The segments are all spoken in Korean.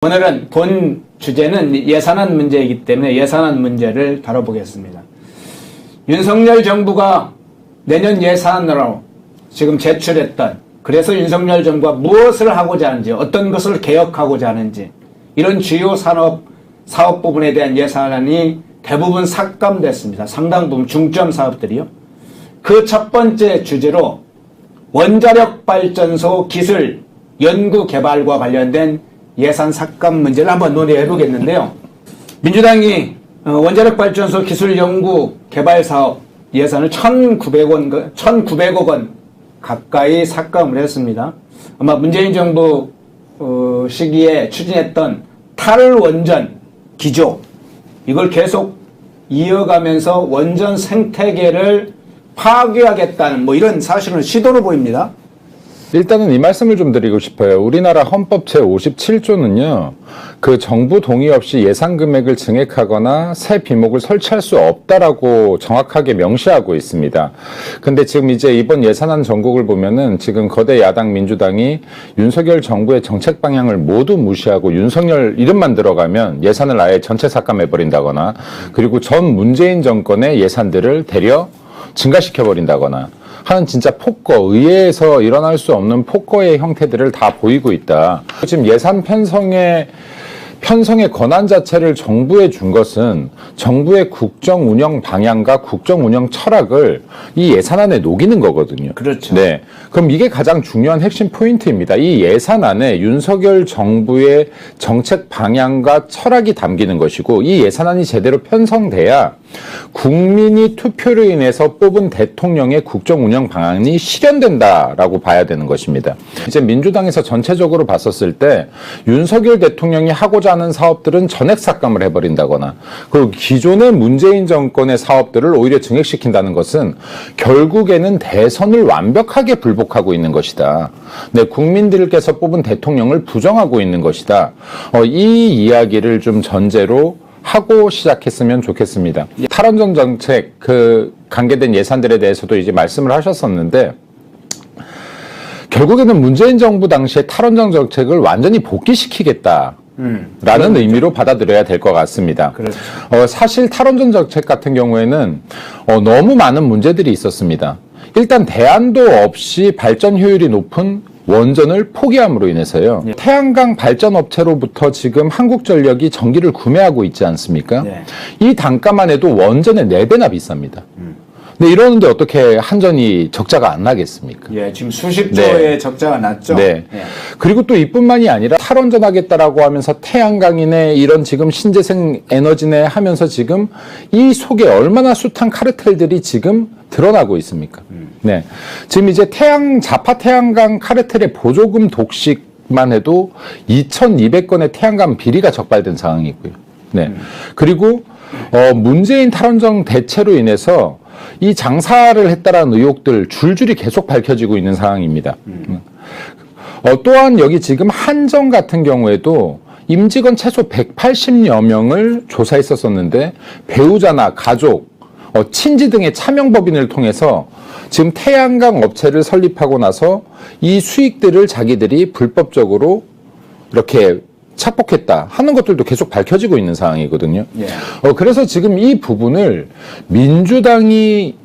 오늘은 본 주제는 예산안 문제이기 때문에 예산안 문제를 다뤄보겠습니다. 윤석열 정부가 내년 예산으로 지금 제출했던, 그래서 윤석열 정부가 무엇을 하고자 하는지, 어떤 것을 개혁하고자 하는지, 이런 주요 사업 부분에 대한 예산안이 대부분 삭감됐습니다. 상당 부분 중점 사업들이요. 그 첫 번째 주제로 원자력 발전소 기술 연구 개발과 관련된 예산 삭감 문제를 한번 논의해 보겠는데요. 민주당이 원자력 발전소 기술 연구 개발 사업 예산을 1,900억 원 가까이 삭감을 했습니다. 아마 문재인 정부 시기에 추진했던 탈원전 기조, 이걸 계속 이어가면서 원전 생태계를 파괴하겠다는 이런 사실은 시도로 보입니다. 일단은 이 말씀을 좀 드리고 싶어요. 우리나라 헌법 제57조는요, 그 정부 동의 없이 예산 금액을 증액하거나 새 비목을 설치할 수 없다라고 정확하게 명시하고 있습니다. 근데 지금 이제 이번 예산안 전국을 보면은 지금 거대 야당 민주당이 윤석열 정부의 정책 방향을 모두 무시하고 윤석열 이름만 들어가면 예산을 아예 전체 삭감해버린다거나, 그리고 전 문재인 정권의 예산들을 대려 증가시켜버린다거나 하는 진짜 폭거, 의회에서 일어날 수 없는 폭거의 형태들을 다 보이고 있다. 지금 예산 편성의 권한 자체를 정부에 준 것은 정부의 국정 운영 방향과 국정 운영 철학을 이 예산안에 녹이는 거거든요. 그렇죠. 네. 그럼 이게 가장 중요한 핵심 포인트입니다. 이 예산안에 윤석열 정부의 정책 방향과 철학이 담기는 것이고, 이 예산안이 제대로 편성돼야 국민이 투표로 인해서 뽑은 대통령의 국정 운영 방향이 실현된다라고 봐야 되는 것입니다. 이제 민주당에서 전체적으로 봤었을 때 윤석열 대통령이 하고자 하는 사업들은 전액 삭감을 해버린다거나, 그리고 기존의 문재인 정권의 사업들을 오히려 증액시킨다는 것은 결국에는 대선을 완벽하게 불복하고 있는 것이다. 네, 국민들께서 뽑은 대통령을 부정하고 있는 것이다. 이 이야기를 좀 전제로 하고 시작했으면 좋겠습니다. 탈원전 정책, 관계된 예산들에 대해서도 이제 말씀을 하셨었는데, 결국에는 문재인 정부 당시에 탈원전 정책을 완전히 복귀시키겠다. 라는 의미로 받아들여야 될 것 같습니다. 그렇죠. 사실 탈원전 정책 같은 경우에는 너무 많은 문제들이 있었습니다. 일단 대안도 없이 발전 효율이 높은 원전을 포기함으로 인해서요. 예. 태양광 발전업체로부터 지금 한국전력이 전기를 구매하고 있지 않습니까? 네. 이 단가만 해도 원전의 4배나 비쌉니다. 근데 이러는데 어떻게 한전이 적자가 안 나겠습니까? 예, 지금 수십 조의 적자가 났죠. 네. 예. 그리고 또 이뿐만이 아니라 탈원전 하겠다라고 하면서 태양광이네, 이런 지금 신재생 에너지네 하면서 지금 이 속에 얼마나 숱한 카르텔들이 지금 드러나고 있습니까? 네. 지금 이제 자파 태양광 카르텔의 보조금 독식만 해도 2,200건의 태양광 비리가 적발된 상황이고요. 네. 그리고 문재인 탈원전 대체로 인해서 이 장사를 했다라는 의혹들 줄줄이 계속 밝혀지고 있는 상황입니다. 또한 여기 지금 한전 같은 경우에도 임직원 최소 180여 명을 조사했었는데 배우자나 가족, 친지 등의 차명법인을 통해서 지금 태양광 업체를 설립하고 나서 이 수익들을 자기들이 불법적으로 이렇게 착복했다 하는 것들도 계속 밝혀지고 있는 상황이거든요. 예. 그래서 지금 이 부분을 민주당이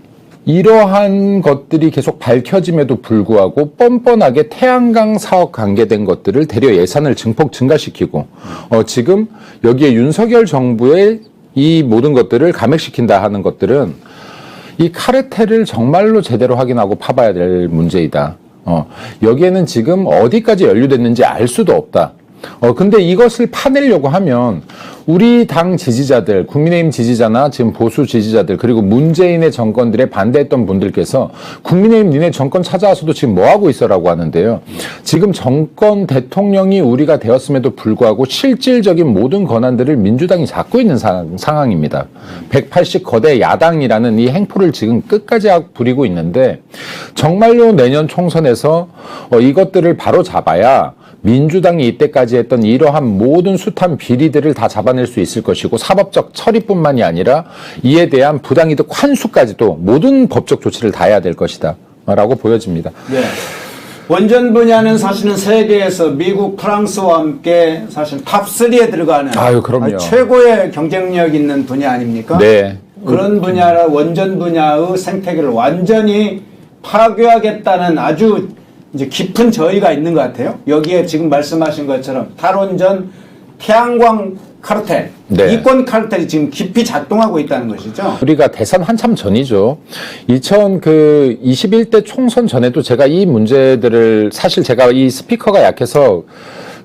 이러한 것들이 계속 밝혀짐에도 불구하고 뻔뻔하게 태양광 사업 관계된 것들을 대려 예산을 증폭 증가시키고 지금 여기에 윤석열 정부의 이 모든 것들을 감액시킨다 하는 것들은 이 카르텔을 정말로 제대로 확인하고 파봐야 될 문제이다. 여기에는 지금 어디까지 연루됐는지 알 수도 없다. 근데 이것을 파내려고 하면 우리 당 지지자들, 국민의힘 지지자나 지금 보수 지지자들, 그리고 문재인의 정권들에 반대했던 분들께서 국민의힘 니네 정권 찾아와서도 지금 뭐하고 있어라고 하는데요. 지금 정권 대통령이 우리가 되었음에도 불구하고 실질적인 모든 권한들을 민주당이 잡고 있는 상황입니다. 180 거대 야당이라는 이 행포를 지금 끝까지 부리고 있는데, 정말로 내년 총선에서 이것들을 바로 잡아야 민주당이 이때까지 했던 이러한 모든 숱한 비리들을 다 잡아낼 수 있을 것이고, 사법적 처리뿐만이 아니라 이에 대한 부당이득 환수까지도 모든 법적 조치를 다 해야 될 것이다 라고 보여집니다. 네. 원전 분야는 사실은 세계에서 미국, 프랑스와 함께 사실 탑3에 들어가는 아유, 그럼요. 최고의 경쟁력 있는 분야 아닙니까? 네. 그런 분야라 원전 분야의 생태계를 완전히 파괴하겠다는 아주 이제 깊은 저의가 있는 것 같아요. 여기에 지금 말씀하신 것처럼 탈원전, 태양광 카르텔, 네. 이권 카르텔이 지금 깊이 작동하고 있다는 것이죠. 우리가 대선 한참 전이죠. 2021대 총선 전에도 제가 이 문제들을 사실 제가 이 스피커가 약해서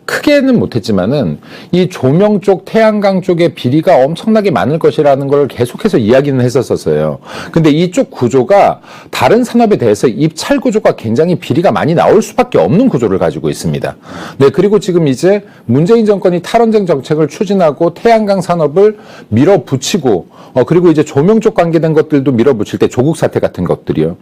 크게는 못했지만은 이 조명 쪽, 태양광 쪽의 비리가 엄청나게 많을 것이라는 걸 계속해서 이야기는 했었어요. 근데 이쪽 구조가 다른 산업에 대해서 입찰 구조가 굉장히 비리가 많이 나올 수밖에 없는 구조를 가지고 있습니다. 네, 그리고 지금 이제 문재인 정권이 탈원전 정책을 추진하고 태양광 산업을 밀어붙이고, 그리고 이제 조명 쪽 관계된 것들도 밀어붙일 때 조국 사태 같은 것들이요.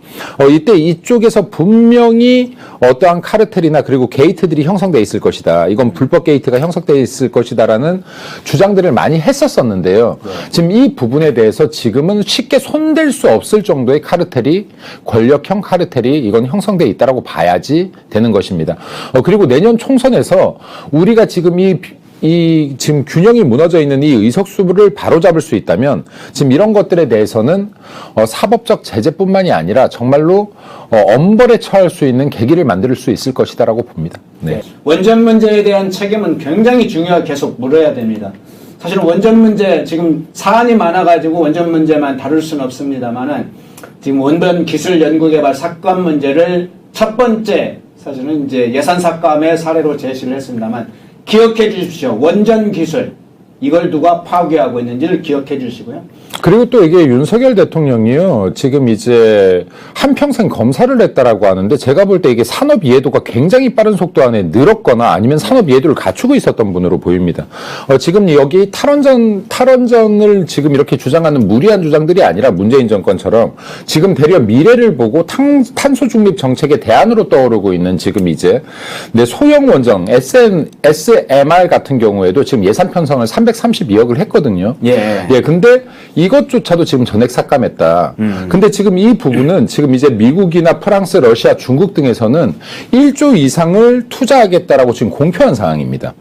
이때 이쪽에서 분명히 어떠한 카르텔이나 그리고 게이트들이 형성돼 있을 것이다. 이건 불법 게이트가 형성돼 있을 것이다라는 주장들을 많이 했었었는데요. 네. 지금 이 부분에 대해서 지금은 쉽게 손댈 수 없을 정도의 카르텔이 권력형 카르텔이 이건 형성돼 있다라고 봐야지 되는 것입니다. 그리고 내년 총선에서 우리가 지금 이 지금 균형이 무너져 있는 이 의석수를 바로잡을 수 있다면 지금 이런 것들에 대해서는 사법적 제재뿐만이 아니라 정말로 엄벌에 처할 수 있는 계기를 만들 수 있을 것이다라고 봅니다. 네. 원전 문제에 대한 책임은 굉장히 중요하게 계속 물어야 됩니다. 사실은 원전 문제 지금 사안이 많아가지고 원전 문제만 다룰 수는 없습니다만은 지금 원전 기술 연구개발 삭감 문제를 첫 번째 사실은 이제 예산 삭감의 사례로 제시를 했습니다만 기억해 주십시오. 원전 기술 이걸 누가 파괴하고 있는지를 기억해 주시고요. 그리고 또 이게 윤석열 대통령이요, 지금 이제 한평생 검사를 했다라고 하는데 제가 볼 때 이게 산업 이해도가 굉장히 빠른 속도 안에 늘었거나 아니면 산업 이해도를 갖추고 있었던 분으로 보입니다. 지금 여기 탈원전을 지금 이렇게 주장하는 무리한 주장들이 아니라 문재인 정권처럼 지금 대려 미래를 보고 탄소 중립 정책의 대안으로 떠오르고 있는 지금 이제 소형 원전 SMR 같은 경우에도 지금 예산 편성을 332억을 했거든요. 예, 근데 이것조차도 지금 전액 삭감했다. 근데 지금 이 부분은 지금 이제 미국이나 프랑스, 러시아, 중국 등에서는 1조 이상을 투자하겠다라고 지금 공표한 상황입니다.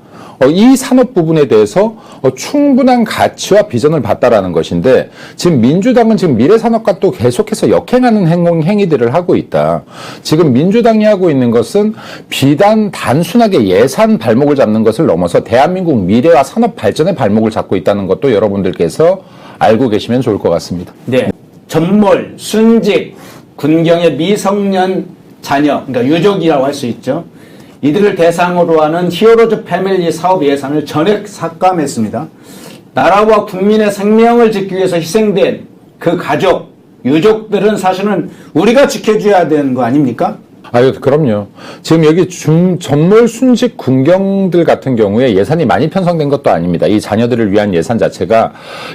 이 산업 부분에 대해서 충분한 가치와 비전을 봤다라는 것인데 지금 민주당은 지금 미래산업과 또 계속해서 역행하는 행위들을 하고 있다. 지금 민주당이 하고 있는 것은 비단 단순하게 예산 발목을 잡는 것을 넘어서 대한민국 미래와 산업 발전의 발목을 잡고 있다는 것도 여러분들께서 알고 계시면 좋을 것 같습니다. 네. 전몰, 순직, 군경의 미성년 자녀, 그러니까 유족이라고 할 수 있죠. 이들을 대상으로 하는 히어로즈 패밀리 사업 예산을 전액 삭감했습니다. 나라와 국민의 생명을 지키기 위해서 희생된 그 가족, 유족들은 사실은 우리가 지켜줘야 되는 거 아닙니까? 아유, 그럼요. 지금 여기 전몰 순직 군경들 같은 경우에 예산이 많이 편성된 것도 아닙니다. 이 자녀들을 위한 예산 자체가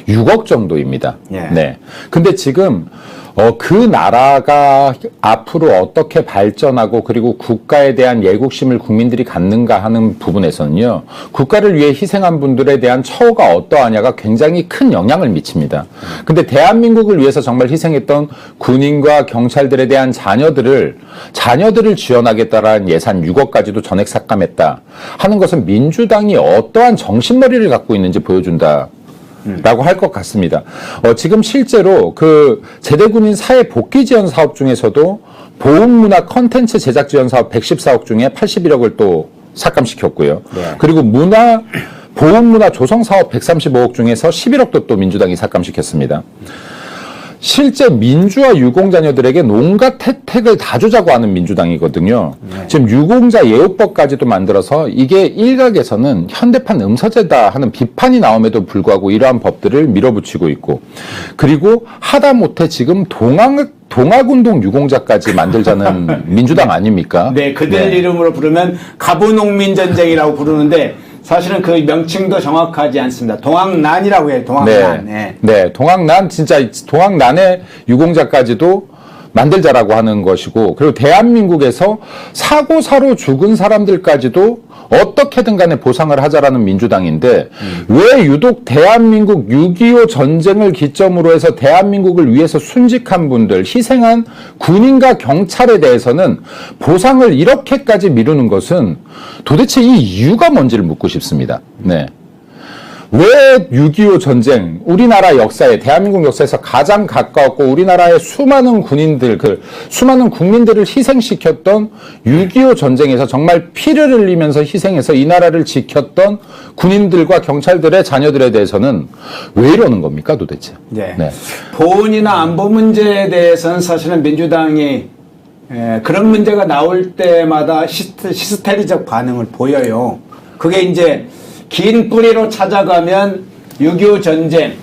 6억 정도입니다. 예. 네. 근데 지금 그 나라가 앞으로 어떻게 발전하고 그리고 국가에 대한 애국심을 국민들이 갖는가 하는 부분에서는요, 국가를 위해 희생한 분들에 대한 처우가 어떠하냐가 굉장히 큰 영향을 미칩니다. 근데 대한민국을 위해서 정말 희생했던 군인과 경찰들에 대한 자녀들을 지원하겠다라는 예산 6억까지도 전액 삭감했다 하는 것은 민주당이 어떠한 정신머리를 갖고 있는지 보여준다. 라고 할 것 같습니다. 지금 실제로 그 제대군인 사회 복귀 지원 사업 중에서도 보훈문화 컨텐츠 제작 지원 사업 114억 중에 81억을 또 삭감시켰고요. 네. 그리고 보훈문화 조성 사업 135억 중에서 11억도 또 민주당이 삭감시켰습니다. 실제 민주화 유공자녀들에게 온갖 혜택을 다 주자고 하는 민주당이거든요. 네. 지금 유공자 예우법까지도 만들어서 이게 일각에서는 현대판 음서제다 하는 비판이 나옴에도 불구하고 이러한 법들을 밀어붙이고 있고, 그리고 하다못해 지금 동학운동 유공자까지 만들자는 민주당 아닙니까? 네, 그들 이름으로 부르면 가부농민전쟁이라고 부르는데 사실은 그 명칭도 정확하지 않습니다. 동학난이라고 해요. 동학난. 네, 동학난, 진짜 동학난의 유공자까지도 만들자라고 하는 것이고, 그리고 대한민국에서 사고사로 죽은 사람들까지도 어떻게든 간에 보상을 하자라는 민주당인데 왜 유독 대한민국 6.25 전쟁을 기점으로 해서 대한민국을 위해서 순직한 분들, 희생한 군인과 경찰에 대해서는 보상을 이렇게까지 미루는 것은 도대체 이 이유가 뭔지를 묻고 싶습니다. 네. 왜 6.25 전쟁, 우리나라 역사에, 대한민국 역사에서 가장 가까웠고 우리나라의 수많은 군인들, 수많은 국민들을 희생시켰던 6.25 전쟁에서 정말 피를 흘리면서 희생해서 이 나라를 지켰던 군인들과 경찰들의 자녀들에 대해서는 왜 이러는 겁니까 도대체? 네. 네. 보훈이나 안보 문제에 대해서는 사실은 민주당이 그런 문제가 나올 때마다 히스테리적 반응을 보여요. 그게 이제 긴 뿌리로 찾아가면 6.25 전쟁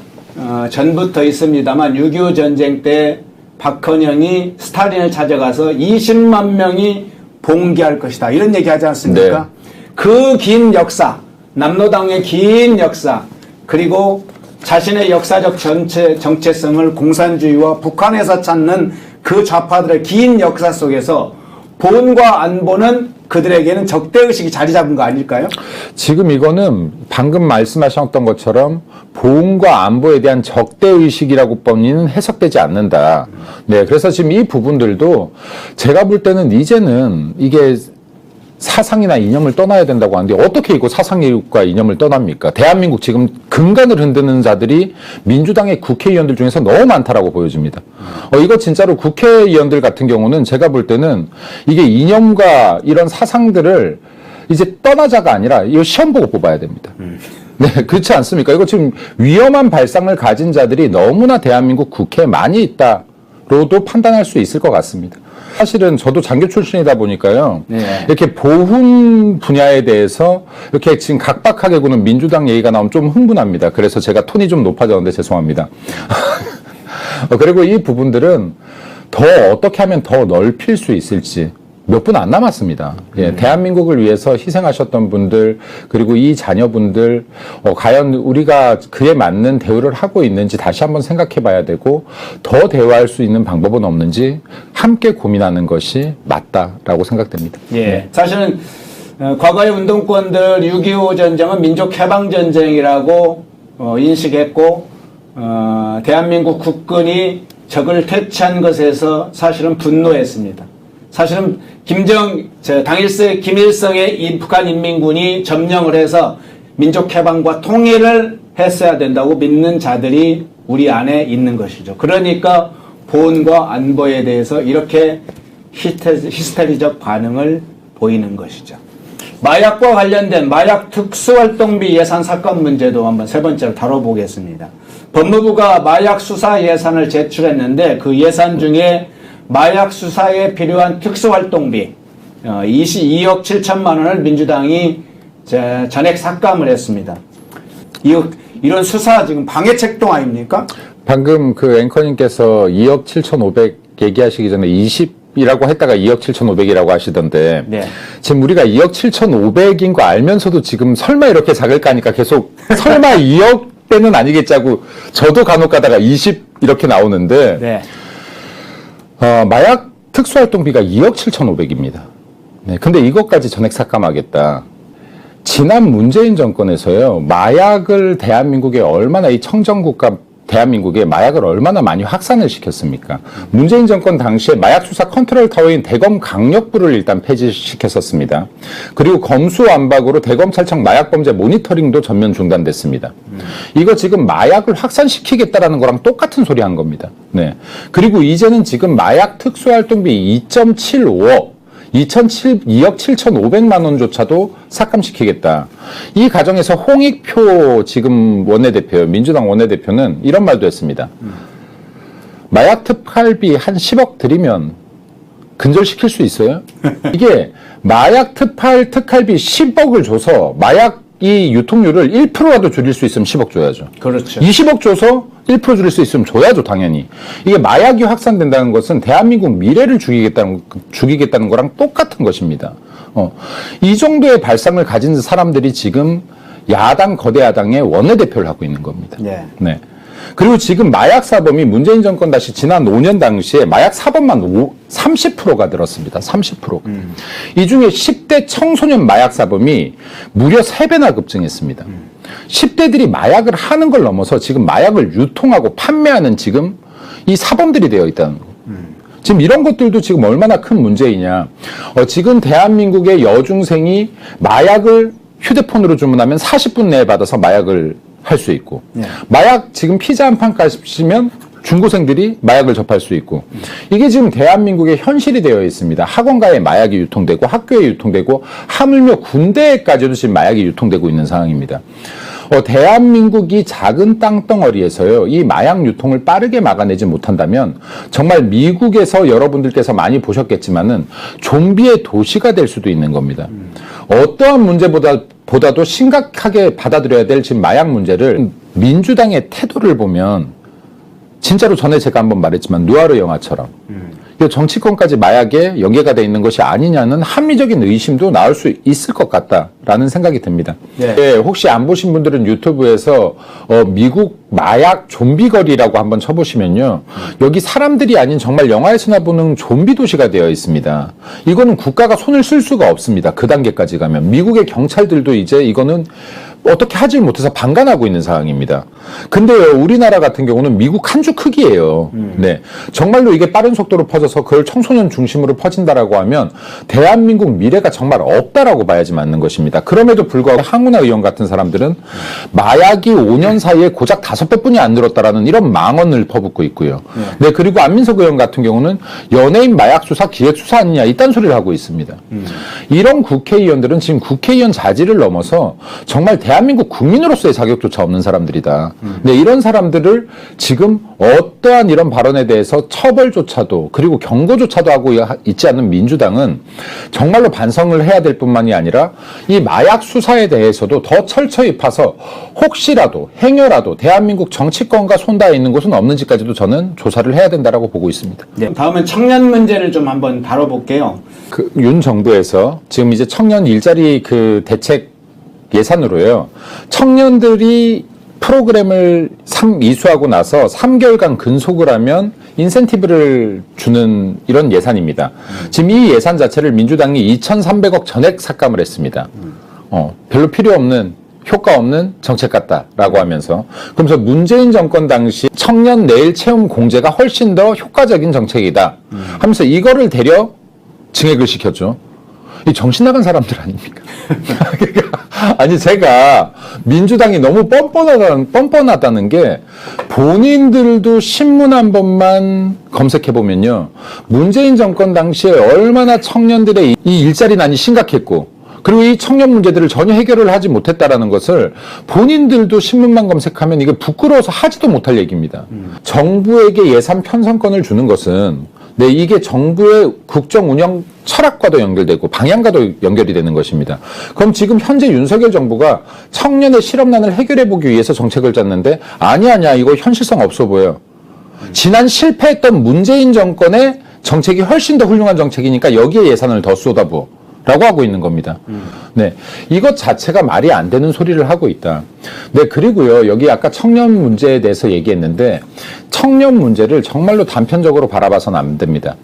전부터 있습니다만 6.25 전쟁 때 박헌영이 스탈린을 찾아가서 20만 명이 봉기할 것이다 이런 얘기 하지 않습니까? 네. 그 긴 역사, 남로당의 긴 역사, 그리고 자신의 역사적 정체성을 공산주의와 북한에서 찾는 그 좌파들의 긴 역사 속에서 보훈과 안보는 그들에게는 적대의식이 자리 잡은 거 아닐까요? 지금 이거는 방금 말씀하셨던 것처럼 보훈과 안보에 대한 적대의식이라고 뻔히는 해석되지 않는다. 네, 그래서 지금 이 부분들도 제가 볼 때는 이제는 이게 사상이나 이념을 떠나야 된다고 하는데 어떻게 이거 사상과 이념을 떠납니까? 대한민국 지금 근간을 흔드는 자들이 민주당의 국회의원들 중에서 너무 많다라고 보여집니다. 이거 진짜로 국회의원들 같은 경우는 제가 볼 때는 이게 이념과 이런 사상들을 이제 떠나자가 아니라 이거 시험 보고 뽑아야 됩니다. 네, 그렇지 않습니까? 이거 지금 위험한 발상을 가진 자들이 너무나 대한민국 국회에 많이 있다로도 판단할 수 있을 것 같습니다. 사실은 저도 장교 출신이다 보니까요. 네. 이렇게 보훈 분야에 대해서 이렇게 지금 각박하게 구는 민주당 얘기가 나오면 좀 흥분합니다. 그래서 제가 톤이 좀 높아졌는데 죄송합니다. 그리고 이 부분들은 더 어떻게 하면 더 넓힐 수 있을지 몇 분 안 남았습니다. 예, 대한민국을 위해서 희생하셨던 분들, 그리고 이 자녀분들, 과연 우리가 그에 맞는 대우를 하고 있는지 다시 한번 생각해 봐야 되고, 더 대우할 수 있는 방법은 없는지 함께 고민하는 것이 맞다라고 생각됩니다. 예. 네. 사실은, 과거의 운동권들 6.25 전쟁은 민족해방전쟁이라고, 인식했고, 대한민국 국군이 적을 퇴치한 것에서 사실은 분노했습니다. 사실은 당일세 김일성의 이 북한인민군이 점령을 해서 민족해방과 통일을 했어야 된다고 믿는 자들이 우리 안에 있는 것이죠. 그러니까 보훈과 안보에 대해서 이렇게 히스테리적 반응을 보이는 것이죠. 마약과 관련된 마약 특수활동비 예산 삭감 문제도 한번 세 번째로 다뤄보겠습니다. 법무부가 마약 수사 예산을 제출했는데 그 예산 중에 마약 수사에 필요한 특수활동비 22억 7천만 원을 민주당이 전액 삭감을 했습니다. 이런 수사 지금 방해책동 아닙니까? 방금 그 앵커님께서 2억 7,500 얘기하시기 전에 20이라고 했다가 2억 7,500이라고 하시던데 네. 지금 우리가 2억 7,500인 거 알면서도 지금 설마 이렇게 작을까 하니까 계속 설마 2억 대는 아니겠지 하고 저도 간혹 가다가 20 이렇게 나오는데 네. 마약 특수활동비가 2억 7,500입니다. 네, 근데 이것까지 전액 삭감하겠다. 지난 문재인 정권에서요, 마약을 대한민국에 얼마나 이 청정국가 대한민국에 마약을 얼마나 많이 확산을 시켰습니까? 문재인 정권 당시에 마약 수사 컨트롤 타워인 대검 강력부를 일단 폐지시켰었습니다. 그리고 검수완박으로 대검찰청 마약범죄 모니터링도 전면 중단됐습니다. 이거 지금 마약을 확산시키겠다라는 거랑 똑같은 소리 한 겁니다. 네. 그리고 이제는 지금 마약 특수활동비 2.75억 2억 7,500만 원조차도 삭감시키겠다. 이 과정에서 홍익표 지금 원내대표, 민주당 원내대표는 이런 말도 했습니다. 마약 특활비 한 10억 드리면 근절시킬 수 있어요? 이게 마약 특활비 10억을 줘서 마약이 유통률을 1%라도 줄일 수 있으면 10억 줘야죠. 그렇죠. 20억 줘서 1% 줄일 수 있으면 줘야죠, 당연히. 이게 마약이 확산된다는 것은 대한민국 미래를 죽이겠다는 거랑 똑같은 것입니다. 이 정도의 발상을 가진 사람들이 지금 거대 야당의 원내대표를 하고 있는 겁니다. 네. 네. 그리고 지금 마약 사범이 문재인 정권 다시 지난 5년 당시에 마약 사범만 30%가 늘었습니다. 30%. 이 중에 10대 청소년 마약 사범이 무려 3배나 급증했습니다. 10대들이 마약을 하는 걸 넘어서 지금 마약을 유통하고 판매하는 지금 이 사범들이 되어 있다는 거. 지금 이런 것들도 지금 얼마나 큰 문제이냐. 지금 대한민국의 여중생이 마약을 휴대폰으로 주문하면 40분 내에 받아서 마약을 할 수 있고, 마약 지금 피자 한 판까지 시면 중고생들이 마약을 접할 수 있고, 이게 지금 대한민국의 현실이 되어 있습니다. 학원가에 마약이 유통되고 학교에 유통되고 하물며 군대에까지도 지금 마약이 유통되고 있는 상황입니다. 대한민국이 작은 땅덩어리에서요, 이 마약 유통을 빠르게 막아내지 못한다면 정말 미국에서 여러분들께서 많이 보셨겠지만은 좀비의 도시가 될 수도 있는 겁니다. 어떠한 문제보다도 심각하게 받아들여야 될 지금 마약 문제를, 민주당의 태도를 보면 진짜로 전에 제가 한번 말했지만 누아르 영화처럼 정치권까지 마약에 연계가 돼 있는 것이 아니냐는 합리적인 의심도 나올 수 있을 것 같다라는 생각이 듭니다. 네, 혹시 안 보신 분들은 유튜브에서 미국 마약 좀비 거리라고 한번 쳐보시면요, 여기 사람들이 아닌 정말 영화에서나 보는 좀비 도시가 되어 있습니다. 이거는 국가가 손을 쓸 수가 없습니다. 그 단계까지 가면 미국의 경찰들도 이제 이거는 어떻게 하질 못해서 방관하고 있는 상황입니다. 근데요, 우리나라 같은 경우는 미국 한 주 크기예요. 네, 정말로 이게 빠른 속도로 퍼져서 그걸 청소년 중심으로 퍼진다라고 하면 대한민국 미래가 정말 없다라고 봐야지 맞는 것입니다. 그럼에도 불구하고 황운하 의원 같은 사람들은 마약이 5년 사이에 고작 5배뿐이 안 늘었다라는 이런 망언을 퍼붓고 있고요. 네, 그리고 안민석 의원 같은 경우는 연예인 마약 수사 기획 수사 아니냐 이딴 소리를 하고 있습니다. 이런 국회의원들은 지금 국회의원 자질을 넘어서 정말 대한민국 국민으로서의 자격조차 없는 사람들이다. 네, 이런 사람들을 지금 어떠한 이런 발언에 대해서 처벌조차도 그리고 경고조차도 하고 있지 않는 민주당은 정말로 반성을 해야 될 뿐만이 아니라 이 마약 수사에 대해서도 더 철저히 파서 혹시라도 행여라도 대한민국 정치권과 손 닿아 있는 곳은 없는지까지도 저는 조사를 해야 된다라고 보고 있습니다. 네, 다음은 청년 문제를 좀 한번 다뤄볼게요. 윤 정부에서 지금 이제 청년 일자리 대책 예산으로요, 청년들이 프로그램을 이수하고 나서 3개월간 근속을 하면 인센티브를 주는 이런 예산입니다. 지금 이 예산 자체를 민주당이 2,300억 전액 삭감을 했습니다. 별로 필요 없는, 효과 없는 정책 같다라고 하면서, 그러면서 문재인 정권 당시 청년 내일 채용 공제가 훨씬 더 효과적인 정책이다 하면서 이거를 대려 증액을 시켰죠. 이 정신 나간 사람들 아닙니까? 아니, 제가 민주당이 너무 뻔뻔하다는 게, 본인들도 신문 한 번만 검색해 보면요, 문재인 정권 당시에 얼마나 청년들의 이 일자리난이 심각했고, 그리고 이 청년 문제들을 전혀 해결을 하지 못했다라는 것을 본인들도 신문만 검색하면 이게 부끄러워서 하지도 못할 얘기입니다. 정부에게 예산 편성권을 주는 것은, 네, 이게 정부의 국정 운영 철학과도 연결되고 방향과도 연결이 되는 것입니다. 그럼 지금 현재 윤석열 정부가 청년의 실업난을 해결해보기 위해서 정책을 짰는데, 아니야, 이거 현실성 없어 보여. 지난 실패했던 문재인 정권의 정책이 훨씬 더 훌륭한 정책이니까 여기에 예산을 더 쏟아부어 라고 하고 있는 겁니다. 네, 이것 자체가 말이 안 되는 소리를 하고 있다. 네, 그리고요, 여기 아까 청년 문제에 대해서 얘기했는데, 청년 문제를 정말로 단편적으로 바라봐서는 안 됩니다.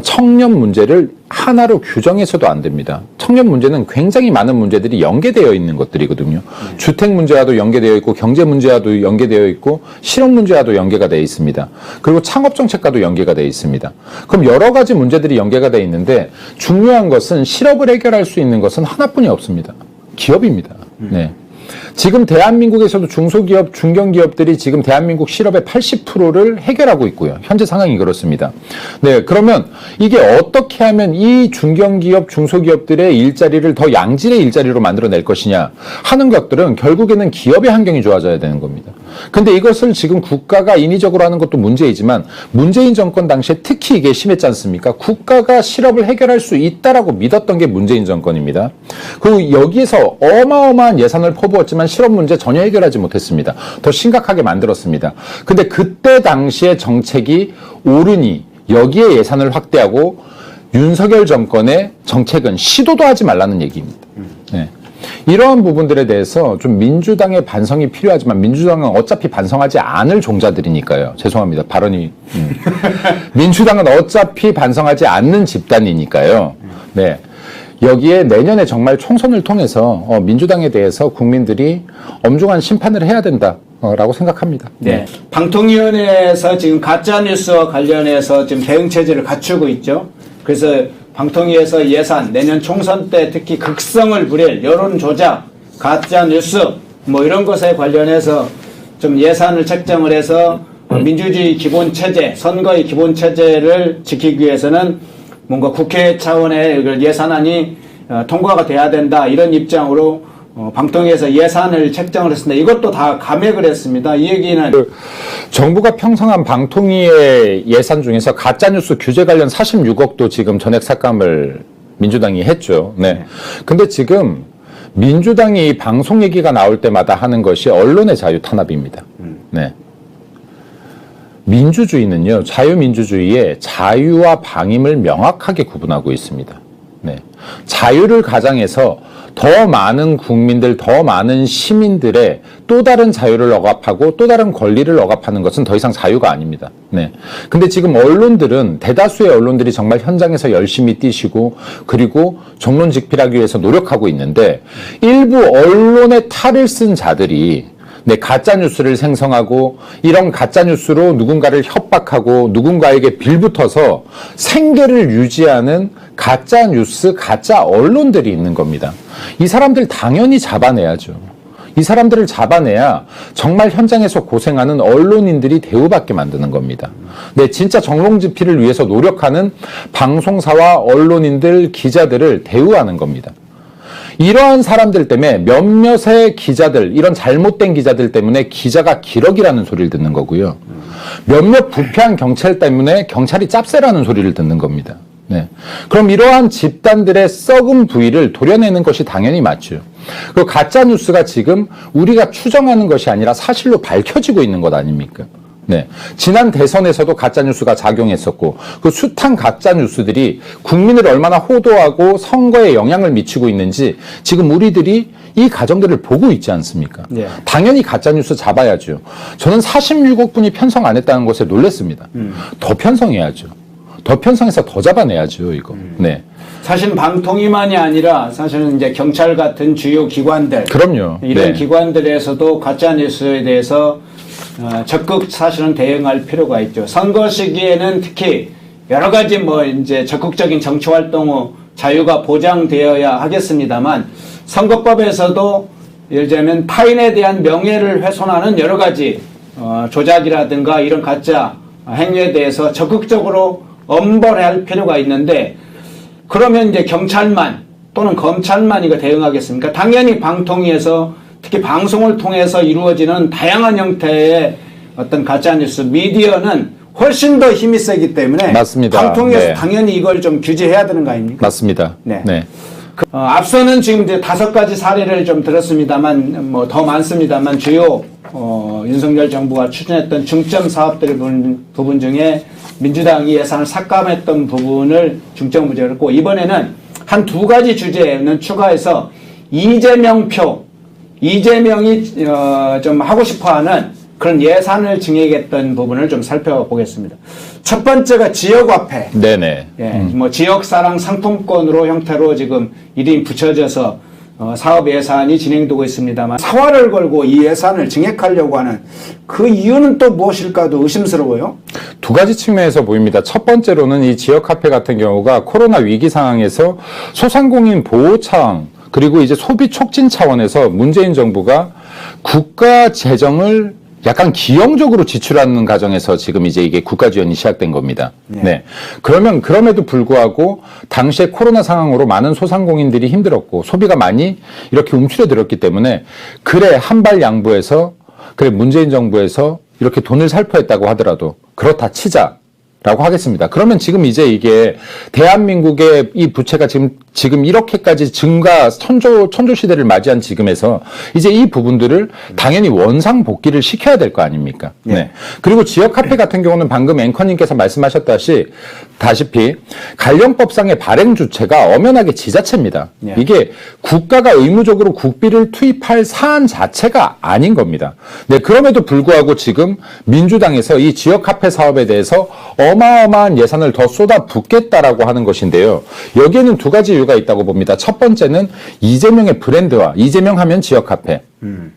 청년 문제를 하나로 규정해서도 안 됩니다. 청년 문제는 굉장히 많은 문제들이 연계되어 있는 것들이거든요. 주택 문제와도 연계되어 있고, 경제 문제와도 연계되어 있고, 실업 문제와도 연계가 되어 있습니다. 그리고 창업 정책과도 연계가 되어 있습니다. 그럼 여러 가지 문제들이 연계가 되어 있는데, 중요한 것은 실업을 해결할 수 있는 것은 하나뿐이 없습니다. 기업입니다. 네. 지금 대한민국에서도 중소기업, 중견기업들이 지금 대한민국 실업의 80%를 해결하고 있고요. 현재 상황이 그렇습니다. 네, 그러면 이게 어떻게 하면 이 중견기업, 중소기업들의 일자리를 더 양질의 일자리로 만들어낼 것이냐 하는 것들은 결국에는 기업의 환경이 좋아져야 되는 겁니다. 근데 이것을 지금 국가가 인위적으로 하는 것도 문제이지만, 문재인 정권 당시에 특히 이게 심했지 않습니까? 국가가 실업을 해결할 수 있다라고 믿었던 게 문재인 정권입니다. 그리고 여기에서 어마어마한 예산을 퍼부었지만 실업 문제 전혀 해결하지 못했습니다. 더 심각하게 만들었습니다. 근데 그때 당시의 정책이 옳으니 여기에 예산을 확대하고, 윤석열 정권의 정책은 시도도 하지 말라는 얘기입니다. 네. 이러한 부분들에 대해서 좀 민주당의 반성이 필요하지만 민주당은 어차피 반성하지 않을 종자들이니까요. 죄송합니다. 발언이. 민주당은 어차피 반성하지 않는 집단이니까요. 네. 여기에 내년에 정말 총선을 통해서 민주당에 대해서 국민들이 엄중한 심판을 해야 된다라고 생각합니다. 네. 방통위원회에서 지금 가짜뉴스와 관련해서 지금 대응체제를 갖추고 있죠. 그래서 방통위에서 예산, 내년 총선 때 특히 극성을 부릴 여론조작, 가짜뉴스 뭐 이런 것에 관련해서 좀 예산을 책정을 해서 민주주의 기본체제, 선거의 기본체제를 지키기 위해서는 뭔가 국회 차원의 예산안이 통과가 돼야 된다 이런 입장으로 방통위에서 예산을 책정을 했습니다. 이것도 다 감액을 했습니다. 이 얘기는 정부가 편성한 방통위의 예산 중에서 가짜뉴스 규제 관련 46억도 지금 전액 삭감을 민주당이 했죠. 네. 근데 지금 민주당이 방송 얘기가 나올 때마다 하는 것이 언론의 자유 탄압입니다. 네. 민주주의는요, 자유민주주의의 자유와 방임을 명확하게 구분하고 있습니다. 네. 자유를 가장해서 더 많은 국민들, 더 많은 시민들의 또 다른 자유를 억압하고 또 다른 권리를 억압하는 것은 더 이상 자유가 아닙니다. 네. 근데 지금 언론들은, 대다수의 언론들이 정말 현장에서 열심히 뛰시고, 그리고 정론 직필하기 위해서 노력하고 있는데, 일부 언론의 탈을 쓴 자들이 네, 가짜뉴스를 생성하고 이런 가짜뉴스로 누군가를 협박하고 누군가에게 빌붙어서 생계를 유지하는 가짜뉴스, 가짜 언론들이 있는 겁니다. 이 사람들 당연히 잡아내야죠. 이 사람들을 잡아내야 정말 현장에서 고생하는 언론인들이 대우받게 만드는 겁니다. 네, 진짜 정론집필을 위해서 노력하는 방송사와 언론인들, 기자들을 대우하는 겁니다. 이러한 사람들 때문에 몇몇의 기자들, 이런 잘못된 기자들 때문에 기자가 기러기라는 소리를 듣는 거고요. 몇몇 부패한 경찰 때문에 경찰이 짭새라는 소리를 듣는 겁니다. 네. 그럼 이러한 집단들의 썩은 부위를 도려내는 것이 당연히 맞죠. 그 가짜뉴스가 지금 우리가 추정하는 것이 아니라 사실로 밝혀지고 있는 것 아닙니까? 네. 지난 대선에서도 가짜뉴스가 작용했었고, 그 숱한 가짜뉴스들이 국민을 얼마나 호도하고 선거에 영향을 미치고 있는지 지금 우리들이 이 가정들을 보고 있지 않습니까? 네. 당연히 가짜뉴스 잡아야죠. 저는 46억 분이 편성 안 했다는 것에 놀랐습니다. 더 편성해야죠. 더 편성해서 더 잡아내야죠, 이거. 네. 사실 방통위만이 아니라 사실은 이제 경찰 같은 주요 기관들. 그럼요. 이런 네. 기관들에서도 가짜뉴스에 대해서 적극 사실은 대응할 필요가 있죠. 선거 시기에는 특히 여러 가지 뭐 이제 적극적인 정치 활동 후 자유가 보장되어야 하겠습니다만 선거법에서도 예를 들면 타인에 대한 명예를 훼손하는 여러 가지 조작이라든가 이런 가짜 행위에 대해서 적극적으로 엄벌할 필요가 있는데 그러면 이제 경찰만 또는 검찰만 이거 대응하겠습니까? 당연히 방통위에서 특히 방송을 통해서 이루어지는 다양한 형태의 어떤 가짜뉴스, 미디어는 훨씬 더 힘이 세기 때문에 맞습니다. 방통위에서 네. 당연히 이걸 좀 규제해야 되는 거 아닙니까? 맞습니다. 네. 네. 앞서는 지금 이제 5가지 사례를 좀 들었습니다만, 뭐 더 많습니다만 주요 윤석열 정부가 추진했던 중점 사업들 부분 중에 민주당이 예산을 삭감했던 부분을 중점으로 했고 이번에는 한 2가지 주제는 추가해서 이재명이 좀 하고 싶어하는 그런 예산을 증액했던 부분을 좀 살펴보겠습니다. 첫 번째가 지역화폐. 네네. 예, 뭐 지역사랑 상품권으로 형태로 지금 이름이 붙여져서 사업 예산이 진행되고 있습니다만 사활을 걸고 이 예산을 증액하려고 하는 그 이유는 또 무엇일까도 의심스러워요. 2가지 측면에서 보입니다. 첫 번째로는 이 지역화폐 같은 경우가 코로나 위기 상황에서 소상공인 보호 차원 그리고 이제 소비 촉진 차원에서 문재인 정부가 국가 재정을 약간 기형적으로 지출하는 과정에서 지금 이제 이게 국가 지원이 시작된 겁니다. 네. 그럼에도 불구하고 당시에 코로나 상황으로 많은 소상공인들이 힘들었고 소비가 많이 이렇게 움츠려들었기 때문에 그래 한 발 양보해서 그래 문재인 정부에서 이렇게 돈을 살포했다고 하더라도 그렇다 치자. 라고 하겠습니다. 그러면 지금 이제 이게 대한민국의 이 부채가 지금 지금 이렇게까지 증가 천조 시대를 맞이한 지금에서 이제 이 부분들을 당연히 원상 복귀를 시켜야 될 거 아닙니까? 네. 그리고 지역 화폐 같은 경우는 방금 앵커님께서 말씀하셨다시피 관련법상의 발행 주체가 엄연하게 지자체입니다. 예. 이게 국가가 의무적으로 국비를 투입할 사안 자체가 아닌 겁니다. 네, 그럼에도 불구하고 지금 민주당에서 이 지역 화폐 사업에 대해서 어마어마한 예산을 더 쏟아붓겠다라고 하는 것인데요. 여기에는 두 가지 이유가 있다고 봅니다. 첫 번째는 이재명의 브랜드화, 이재명 하면 지역 화폐.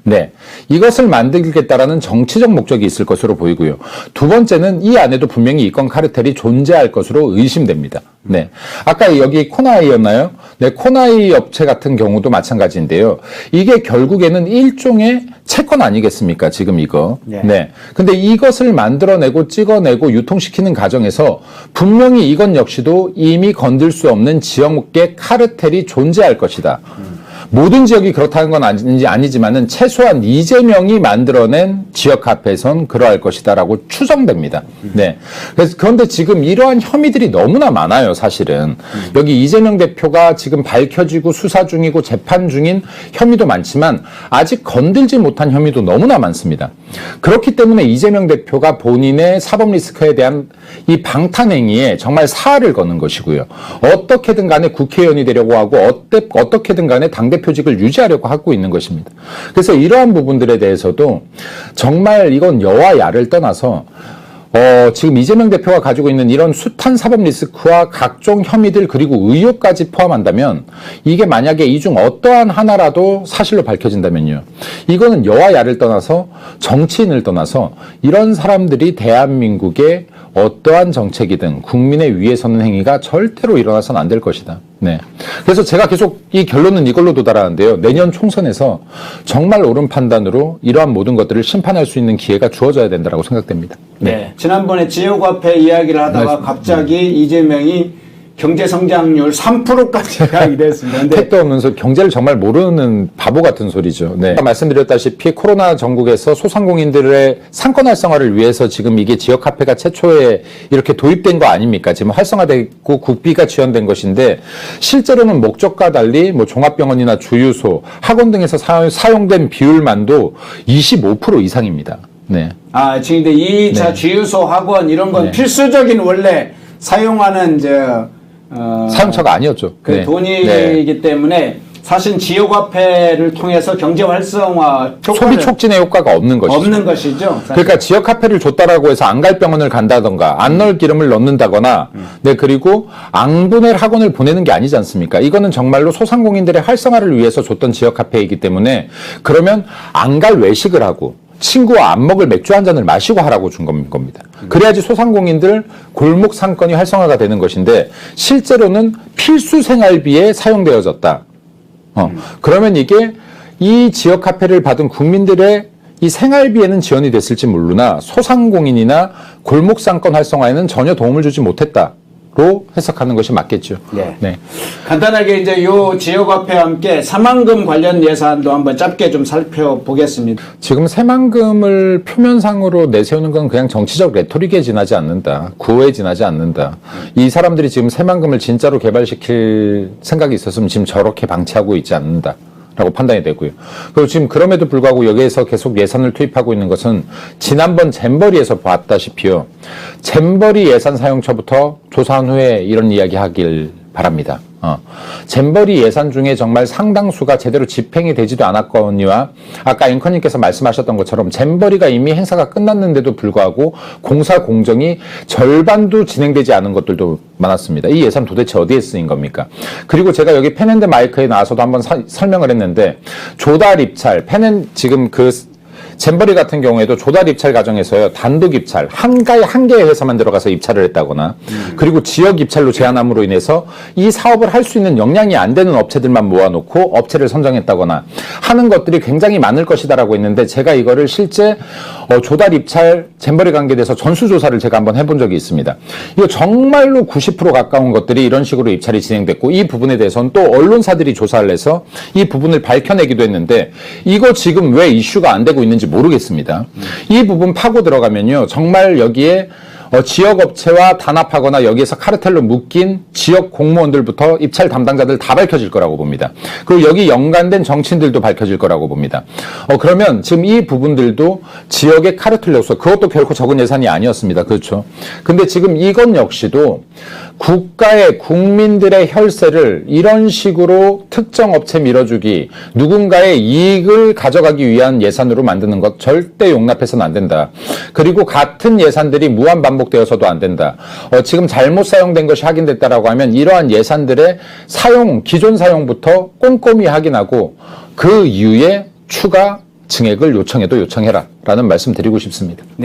네. 이것을 만들겠다라는 정치적 목적이 있을 것으로 보이고요. 두 번째는 이 안에도 분명히 이권 카르텔이 존재할 것으로 의심됩니다. 네. 아까 여기 코나이였나요? 네, 코나이 업체 같은 경우도 마찬가지인데요. 이게 결국에는 일종의 채권 아니겠습니까? 지금 이거. 네. 근데 이것을 만들어내고 찍어내고 유통시키는 과정에서 분명히 이건 역시도 이미 건들 수 없는 지역의 카르텔이 존재할 것이다. 모든 지역이 그렇다는 건 아니지만은 최소한 이재명이 만들어낸 지역 화폐에선 그러할 것이다라고 추정됩니다. 네. 그런데 지금 이러한 혐의들이 너무나 많아요, 사실은. 여기 이재명 대표가 지금 밝혀지고 수사 중이고 재판 중인 혐의도 많지만 아직 건들지 못한 혐의도 너무나 많습니다. 그렇기 때문에 이재명 대표가 본인의 사법 리스크에 대한 이 방탄행위에 정말 사활을 거는 것이고요. 어떻게든 간에 국회의원이 되려고 하고 어떻게든 간에 당대표직을 유지하려고 하고 있는 것입니다. 그래서 이러한 부분들에 대해서도 정말 이건 여와 야를 떠나서 지금 이재명 대표가 가지고 있는 이런 숱한 사법 리스크와 각종 혐의들 그리고 의혹까지 포함한다면 이게 만약에 이 중 어떠한 하나라도 사실로 밝혀진다면요. 이거는 여와 야를 떠나서 정치인을 떠나서 이런 사람들이 대한민국의 어떠한 정책이든 국민의 위에 서는 행위가 절대로 일어나서는 안 될 것이다. 네. 그래서 제가 계속 이 결론은 이걸로 도달하는데요. 내년 총선에서 정말 옳은 판단으로 이러한 모든 것들을 심판할 수 있는 기회가 주어져야 된다고 생각됩니다. 네. 지난번에 지역화폐 이야기를 하다가 갑자기 이재명이 경제성장률 3%까지 이야기를 했습니다. 근데 택도 없는 경제를 정말 모르는 바보 같은 소리죠. 네. 아까 말씀드렸다시피 코로나 전국에서 소상공인들의 상권 활성화를 위해서 지금 이게 지역화폐가 최초에 이렇게 도입된 거 아닙니까? 지금 활성화되고 국비가 지원된 것인데 실제로는 목적과 달리 뭐 종합병원이나 주유소, 학원 등에서 사용된 비율만도 25% 이상입니다. 네. 아, 지금 근데 이 주유소, 학원 이런 건 필수적인 원래 사용하는 사용처가 아니었죠. 그 돈이기 때문에 사실 지역화폐를 통해서 경제 활성화 소비 촉진의 효과가 없는 것이죠. 없는 것이죠. 사실. 그러니까 지역화폐를 줬다라고 해서 안 갈 병원을 간다던가 안 넣을 기름을 넣는다거나 네, 그리고 앙분의 학원을 보내는 게 아니지 않습니까? 이거는 정말로 소상공인들의 활성화를 위해서 줬던 지역화폐이기 때문에 그러면 안 갈 외식을 하고 친구와 안 먹을 맥주 한 잔을 마시고 하라고 준 겁니다. 그래야지 소상공인들 골목 상권이 활성화가 되는 것인데 실제로는 필수 생활비에 사용되어졌다. 그러면 이게 이 지역 화폐를 받은 국민들의 이 생활비에는 지원이 됐을지 모르나 소상공인이나 골목 상권 활성화에는 전혀 도움을 주지 못했다. 로 해석하는 것이 맞겠죠. 네. 네. 간단하게 이제 요 지역화폐와 함께 사망금 관련 예산도 한번 짧게 좀 살펴보겠습니다. 지금 새만금을 표면상으로 내세우는 건 그냥 정치적 레토릭에 지나지 않는다. 구호에 지나지 않는다. 이 사람들이 지금 새만금을 진짜로 개발시킬 생각이 있었으면 지금 저렇게 방치하고 있지 않는다. 라고 판단이 되고요. 그리고 지금 그럼에도 불구하고 여기에서 계속 예산을 투입하고 있는 것은 지난번 잼버리에서 봤다시피요. 잼버리 예산 사용처부터 조사한 후에 이런 이야기 하길 바랍니다. 잼버리 예산 중에 정말 상당수가 제대로 집행이 되지도 않았거니와 아까 앵커님께서 말씀하셨던 것처럼 잼버리가 이미 행사가 끝났는데도 불구하고 공사 공정이 절반도 진행되지 않은 것들도 많았습니다. 이 예산 도대체 어디에 쓰인 겁니까? 그리고 제가 여기 펜앤드 마이크에 나와서도 한번 설명을 했는데 조달 입찰, 지금 잼버리 같은 경우에도 조달 입찰 과정에서요, 단독 입찰, 한 개의 회사만 들어가서 입찰을 했다거나, 그리고 지역 입찰로 제한함으로 인해서 이 사업을 할 수 있는 역량이 안 되는 업체들만 모아놓고 업체를 선정했다거나 하는 것들이 굉장히 많을 것이다라고 했는데, 제가 이거를 실제 조달 입찰 잼버리 관계돼서 전수조사를 제가 한번 해본 적이 있습니다. 이거 정말로 90% 가까운 것들이 이런 식으로 입찰이 진행됐고, 이 부분에 대해서는 또 언론사들이 조사를 해서 이 부분을 밝혀내기도 했는데, 이거 지금 왜 이슈가 안 되고 있는지 모르겠습니다. 이 부분 파고 들어가면요, 정말 여기에 지역업체와 단합하거나 여기에서 카르텔로 묶인 지역 공무원들부터 입찰 담당자들 다 밝혀질 거라고 봅니다. 그리고 여기 연관된 정치인들도 밝혀질 거라고 봅니다. 그러면 지금 이 부분들도 지역의 카르텔 요소, 그것도 결코 적은 예산이 아니었습니다. 그렇죠. 근데 지금 이건 역시도 국가의 국민들의 혈세를 이런 식으로 특정 업체 밀어주기, 누군가의 이익을 가져가기 위한 예산으로 만드는 것 절대 용납해서는 안 된다. 그리고 같은 예산들이 무한 반복되어서도 안 된다. 지금 잘못 사용된 것이 확인됐다라고 하면 이러한 예산들의 기존 사용부터 꼼꼼히 확인하고 그 이후에 추가 증액을 요청해도 요청해라 라는 말씀 드리고 싶습니다. 네.